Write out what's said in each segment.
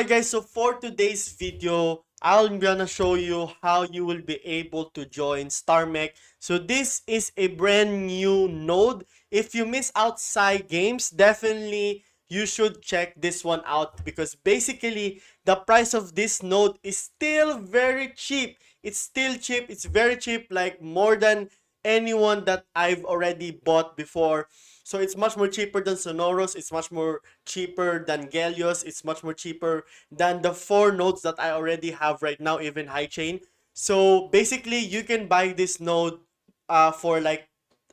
Alright guys, so for today's video, I'm gonna show you how you will be able to join StarMech. So this is a brand new node. If you miss out side games, definitely you should check this one out because basically the price of this node is still very cheap. It's still cheap. It's very cheap, like more than anyone that I've already bought before. So it's much more cheaper than Sonoros. It's much more cheaper than Gelios. It's much more cheaper than the four nodes that I already have right now, even high chain. So basically, you can buy this node for like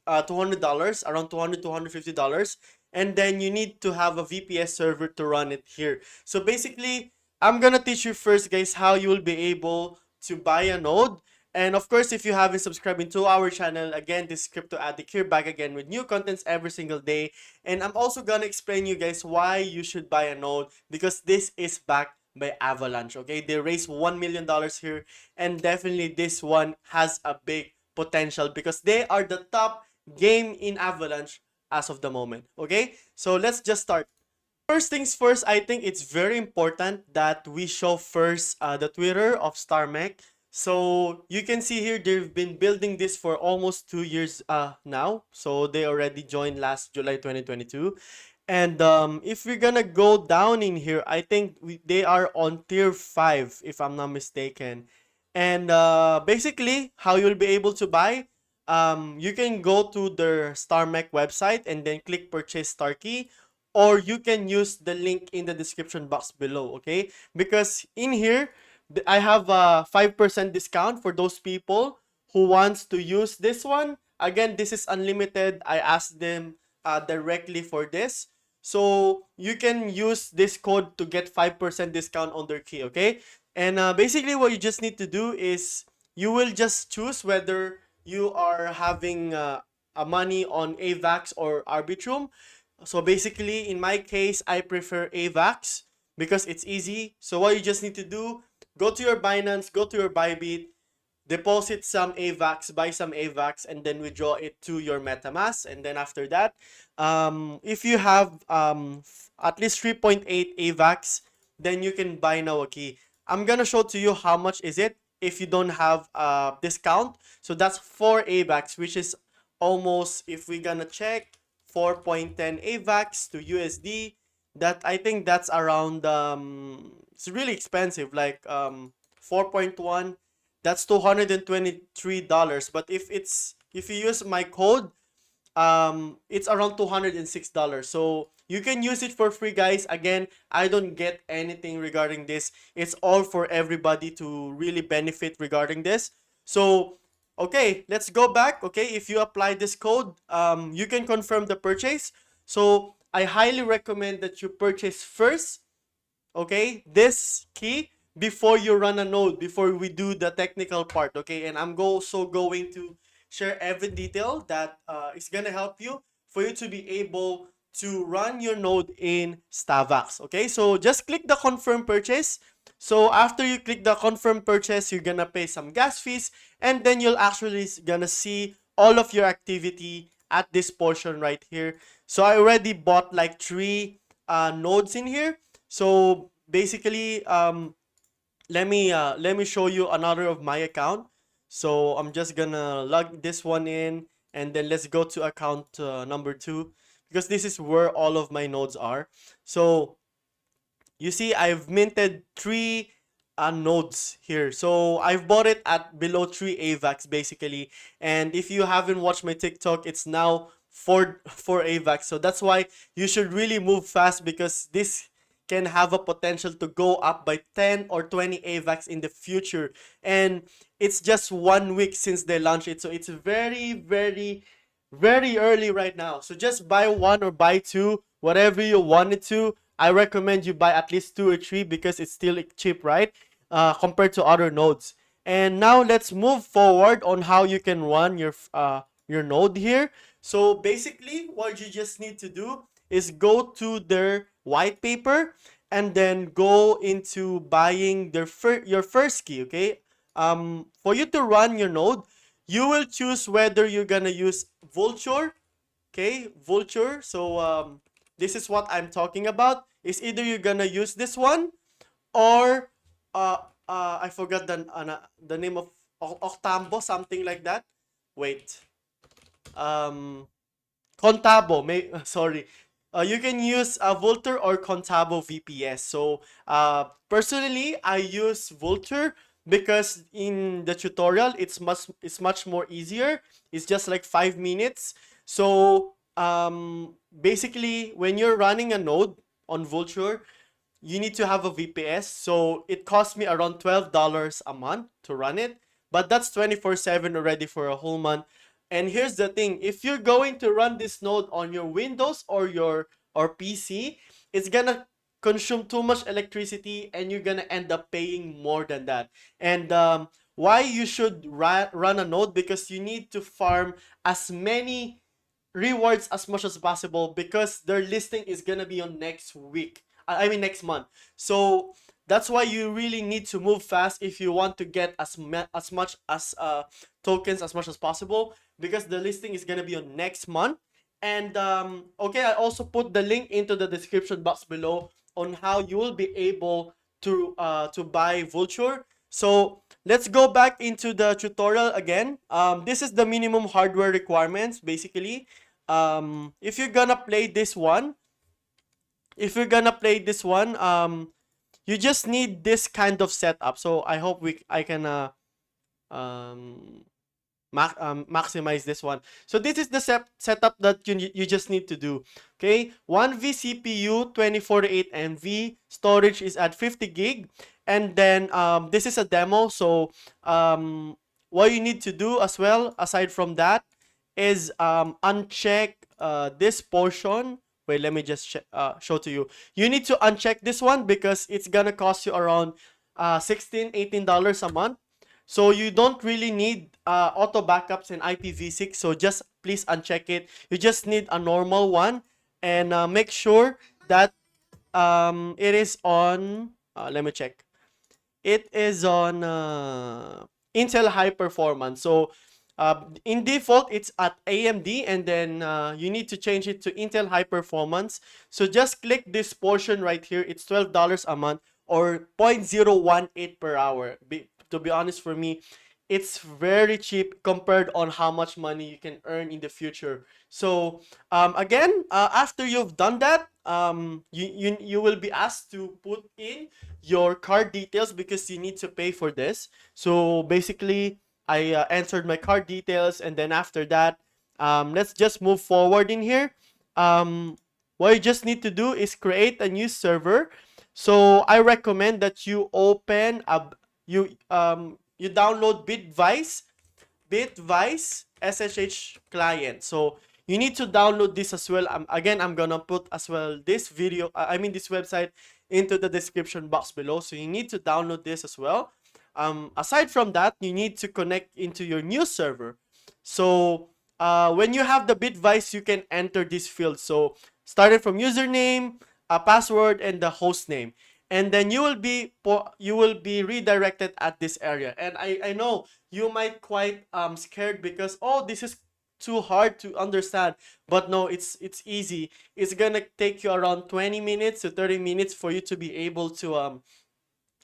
$200, around 200 $250, and then you need to have a VPS server to run it here. So basically, I'm gonna teach you first, guys, how you will be able to buy a node. And of course, if you haven't subscribed to our channel, again, this is Crypto Addict here, back again with new contents every single day. And I'm also gonna explain you guys why you should buy a node, because this is backed by Avalanche. Okay, they raised $1 million here, and definitely this one has a big potential because they are the top game in Avalanche as of the moment. Okay, so let's just start. First things first, I think it's very important that we show first the Twitter of StarMech. So you can see here they've been building this for almost 2 years now. So they already joined last July 2022. And if we're gonna go down in here, I think they are on tier 5 if I'm not mistaken. And basically how you'll be able to buy, you can go to their StarMech website and then click purchase star key, or you can use the link in the description box below, okay? Because in here, I have a 5% discount for those people who wants to use this one. Again, this is unlimited. I asked them directly for this. So you can use this code to get 5% discount on their key, okay? And basically what you just need to do is you will just choose whether you are having a money on AVAX or Arbitrum. So basically, in my case, I prefer AVAX because it's easy. So what you just need to do, go to your Binance, go to your Bybit, deposit some AVAX, buy some AVAX, and then withdraw it to your MetaMask. And then after that, if you have at least 3.8 AVAX, then you can buy now a key. I'm gonna show to you how much is it if you don't have a discount. So that's 4 AVAX, which is almost, if we're gonna check, 4.10 AVAX to USD. That I think that's around it's really expensive, like 4.1, that's $223. But if you use my code, it's around $206. So you can use it for free, guys. Again, I don't get anything regarding this. It's all for everybody to really benefit regarding this. So okay, let's go back. Okay, if you apply this code, you can confirm the purchase. So I highly recommend that you purchase first, okay, this key before you run a node, before we do the technical part, okay? And I'm also going to share every detail that is gonna help you for you to be able to run your node in Stavax, okay? So just click the confirm purchase. So after you click the confirm purchase, you're gonna pay some gas fees, and then you'll actually gonna see all of your activity at this portion right here. So I already bought like 3 nodes in here. So basically, let me show you another of my account. So I'm just gonna log this one in, and then let's go to account number 2, because this is where all of my nodes are. So you see, I've minted 3 nodes here. So I've bought it at below 3 AVAX basically. And if you haven't watched my TikTok, it's now 4 AVAX. So that's why you should really move fast, because this can have a potential to go up by 10 or 20 AVAX in the future. And it's just 1 week since they launched it. So it's very, very, very early right now. So just buy 1 or buy 2, whatever you wanted to. I recommend you buy at least 2 or 3 because it's still cheap, right? Compared to other nodes. And now let's move forward on how you can run your node here. So basically, what you just need to do is go to their white paper and then go into buying your first key, okay? For you to run your node, you will choose whether you're gonna use Vulture, okay? Vulture. So this is what I'm talking about. Is either you're gonna use this one, or I forgot the name of Octambo, something like that. Wait. Um, Contabo, sorry. You can use Vultr or Contabo VPS. So personally, I use Vultr because in the tutorial it's much more easier. It's just like 5 minutes. So basically, when you're running a node on Vultr, you need to have a VPS. So it cost me around $12 a month to run it. But that's 24/7 already for a whole month. And here's the thing, if you're going to run this node on your Windows or PC, it's gonna consume too much electricity and you're gonna end up paying more than that. And why you should run a node, because you need to farm as many rewards as much as possible, because their listing is gonna be on next week. I mean next month. So that's why you really need to move fast if you want to get as much as tokens as much as possible, because the listing is gonna be on next month. And okay, I also put the link into the description box below on how you will be able to buy Vulture. So let's go back into the tutorial again. This is the minimum hardware requirements basically. If you're gonna play this one, you just need this kind of setup. So I hope I can um maximize this one. So this is the setup that you just need to do. Okay, 1V CPU, 2048 MV, storage is at 50 gig, and then this is a demo. So what you need to do as well, aside from that, is uncheck this portion. Wait, let me just show to you. You need to uncheck this one because it's gonna cost you around $18 a month. So you don't really need auto backups and IPv6. So just please uncheck it. You just need a normal one, and make sure that it is on. Let me check. It is on Intel High Performance. So in default, it's at AMD, and then you need to change it to Intel High Performance. So just click this portion right here. It's $12 a month or 0.018 per hour. To be honest, for me, it's very cheap compared on how much money you can earn in the future. So again, after you've done that, you will be asked to put in your card details because you need to pay for this. So basically, I entered my card details, and then after that, let's just move forward in here. What you just need to do is create a new server. So I recommend that you open you download Bitwise SSH client. So you need to download this as well. Again, I'm gonna put as well this video, this website into the description box below. So you need to download this as well. Aside from that, you need to connect into your new server. So when you have the Bitwise, you can enter this field. So starting from username, a password, and the host name. And then you will be redirected at this area. And I know you might quite scared because, oh, this is too hard to understand. But no, it's easy. It's gonna take you around 20 minutes to 30 minutes for you to be able to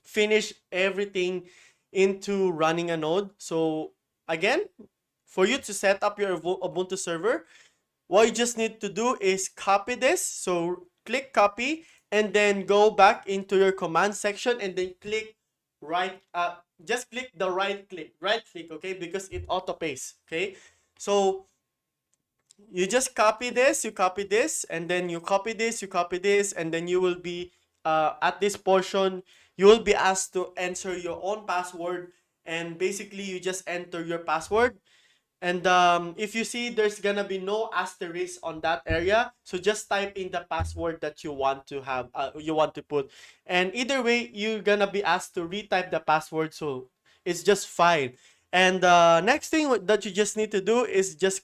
finish everything into running a node. So again, for you to set up your Ubuntu server, what you just need to do is copy this. So click copy, and then go back into your command section, and then click just click the right click, okay, because it auto pastes. Okay, so you just copy this, and then you copy this, and then you will be at this portion, you will be asked to enter your own password, and basically you just enter your password. And if you see there's gonna be no asterisk on that area, so just type in the password that you want to have, you want to put. And either way, you're gonna be asked to retype the password, so it's just fine. And next thing that you just need to do is just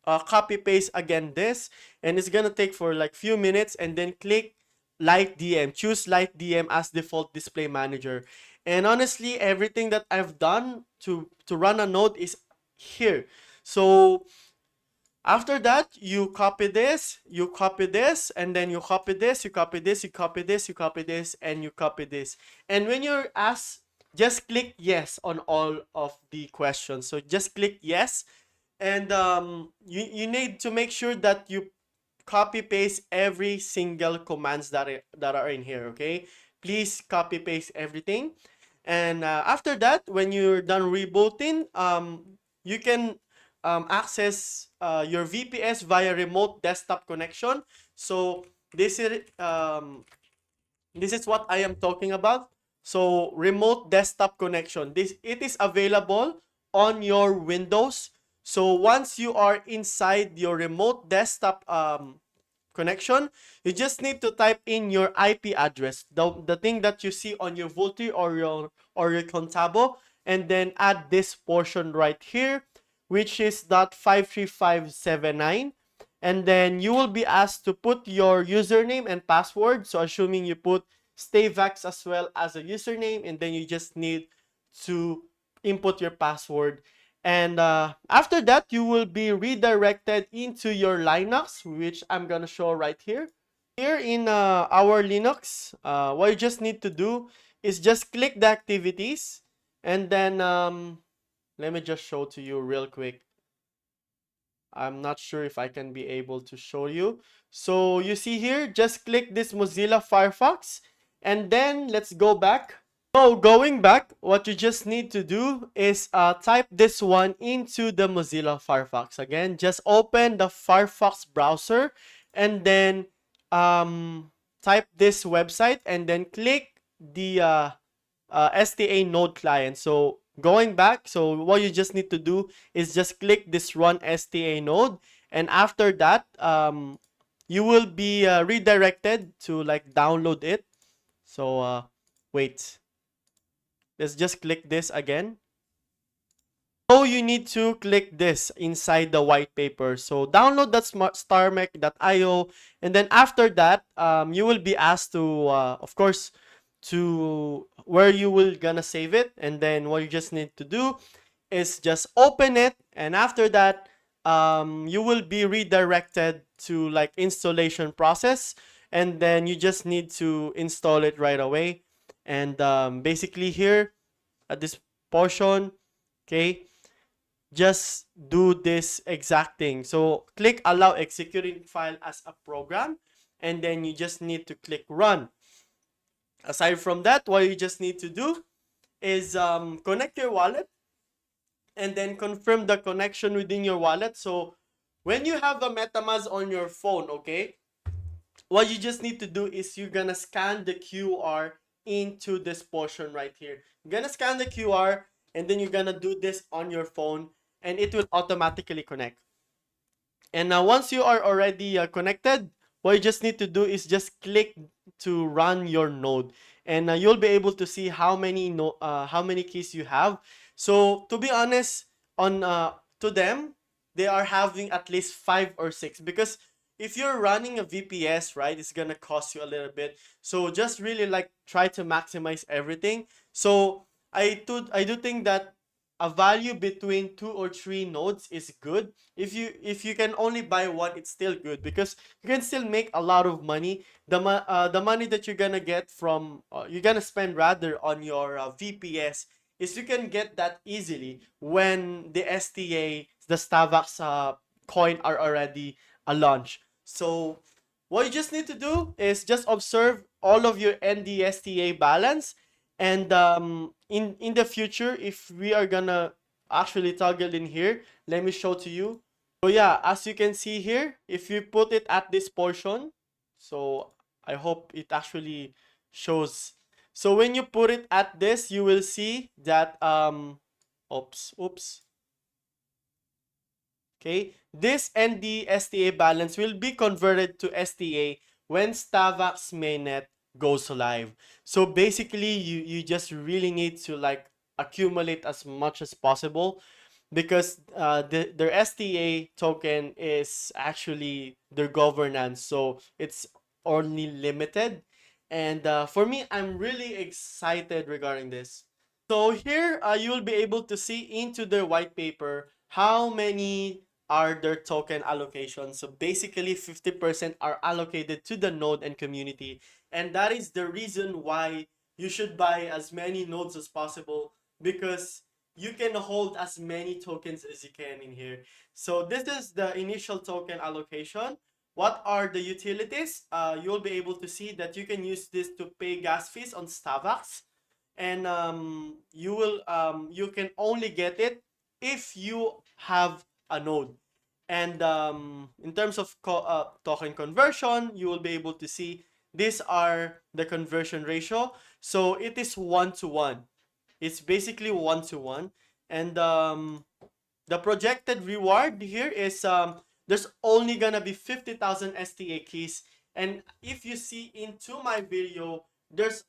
copy paste again this, and it's gonna take for like few minutes, and then click Light DM. Choose Light DM as default display manager. And honestly, everything that I've done to run a node is here. So After that, you copy this, and then you copy this, you copy this, you copy this, you copy this, and you copy this. And when you're asked, just click yes on all of the questions. So just click yes, and you need to make sure that you copy paste every single commands that are in here. Okay, please copy paste everything. And after that, when you're done rebooting, you can access your VPS via remote desktop connection. So this is this is what I am talking about. So remote desktop connection. This it is available on your Windows. So once you are inside your remote desktop connection, you just need to type in your IP address, the thing that you see on your Vultr or your Contabo, and then add this portion right here, which is .53579. And then you will be asked to put your username and password. So assuming you put StayVax as well as a username, and then you just need to input your password. And after that, you will be redirected into your Linux, which I'm gonna show right here. Here in our Linux, what you just need to do is just click the activities, and then let me just show to you real quick. I'm not sure if I can be able to show you. So you see here, just click this Mozilla Firefox, and then let's go back. So going back, what you just need to do is type this one into the Mozilla Firefox. Again, just open the Firefox browser, and then type this website, and then click the STA Node client. So going back, so what you just need to do is just click this Run STA Node, and after that, you will be redirected to like download it. So wait, let's just click this again. So you need to click this inside the white paper. So download that StarMech.io, and then after that, you will be asked to, of course, to where you will gonna save it, and then what you just need to do is just open it, and after that, you will be redirected to like installation process, and then you just need to install it right away. And basically here at this portion, okay, just do this exact thing. So click allow executing file as a program, and then you just need to click run. Aside from that, what you just need to do is connect your wallet, and then confirm the connection within your wallet. So when you have a MetaMask on your phone, okay, what you just need to do is you're gonna scan the QR into this portion right here. You're gonna scan the QR, and then you're gonna do this on your phone, and it will automatically connect. And now once you are already connected, what you just need to do is just click to run your node, and you'll be able to see how many keys you have. So to be honest, on to them, they are having at least 5 or 6, because if you're running a VPS, right, it's gonna cost you a little bit. So just really like try to maximize everything. So I do think that a value between 2 or 3 nodes is good. If you can only buy one, it's still good, because you can still make a lot of money. The money that you're gonna get from you're gonna spend rather on your VPS, is you can get that easily when the STA, the Stavax coin are already a launch. So what you just need to do is just observe all of your NDSTA balance, and in the future, if we are gonna actually toggle in here, let me show to you. So yeah, as you can see here, if you put it at this portion, so I hope it actually shows. So when you put it at this, you will see that oops. Okay, this ND STA balance will be converted to STA when Stavax mainnet goes live. So basically, you just really need to like accumulate as much as possible, because their STA token is actually their governance, so it's only limited. And for me, I'm really excited regarding this. So here, you will be able to see into their white paper how many are their token allocation. So basically 50% are allocated to the node and community. And that is the reason why you should buy as many nodes as possible, because you can hold as many tokens as you can in here. So this is the initial token allocation. What are the utilities? You'll be able to see that you can use this to pay gas fees on StarMech, and you can only get it if you have a node. And in terms of token conversion, you will be able to see these are the conversion ratio. So it is 1-to-1. It's basically 1-to-1. And the projected reward here is there's only gonna be 50,000 STA keys. And if you see into my video, there's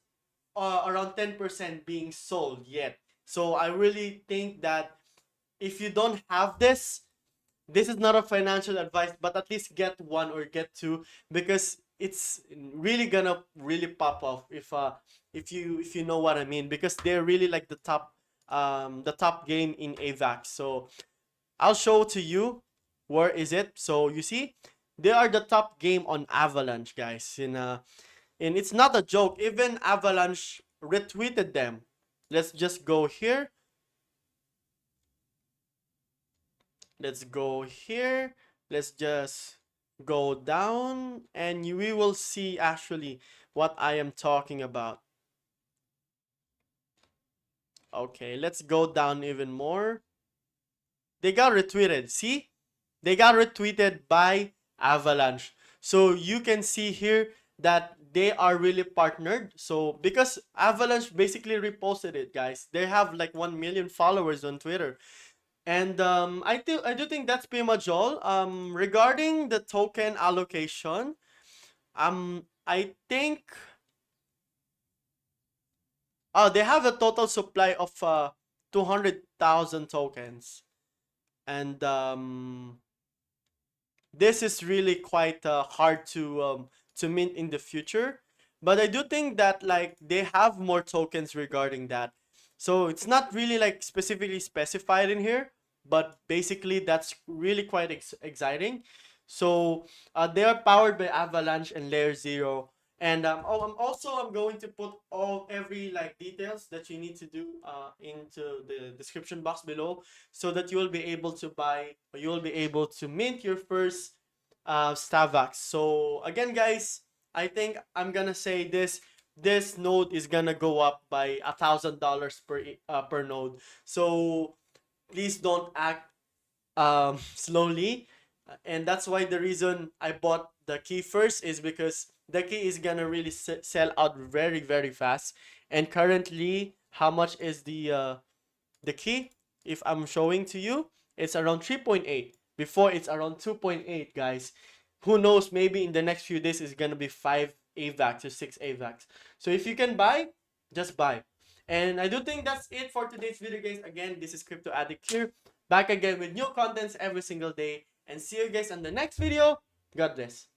around 10% being sold yet. So I really think that if you don't have this is not a financial advice, but at least get one or get two, because it's really gonna really pop off if you know what I mean, because they're really like the top game in AVAX. So I'll show to you where is it. So you see, they are the top game on Avalanche, guys. And it's not a joke. Even Avalanche retweeted them. Let's just go here. Let's go here. Let's just go down, and we will see actually what I am talking about. Okay, let's go down even more. They got retweeted. See? They got retweeted by Avalanche. So you can see here that they are really partnered. So because Avalanche basically reposted it, guys. They have like 1 million followers on Twitter. And I do think that's pretty much all. Regarding the token allocation, I think they have a total supply of 200,000 tokens, and this is really quite hard to mint in the future. But I do think that like they have more tokens regarding that. So it's not really like specifically specified in here, but basically that's really quite exciting. So they are powered by Avalanche and Layer Zero. And I'm going to put every like details that you need to do into the description box below, so that you will be able to buy, or you will be able to mint your first Stavax. So again, guys, I think I'm gonna say this node is gonna go up by $1,000 per node. So please don't act slowly. And that's why the reason I bought the key first is because the key is gonna really sell out very very fast. And currently, how much is the key? If I'm showing to you, it's around 3.8. Before it's around 2.8, guys. Who knows, maybe in the next few days it's gonna be 5 AVAX or 6 AVAX. So if you can buy, just buy. And I do think that's it for today's video, guys. Again, this is Crypto Addict here, back again with new contents every single day. And see you guys on the next video. God bless.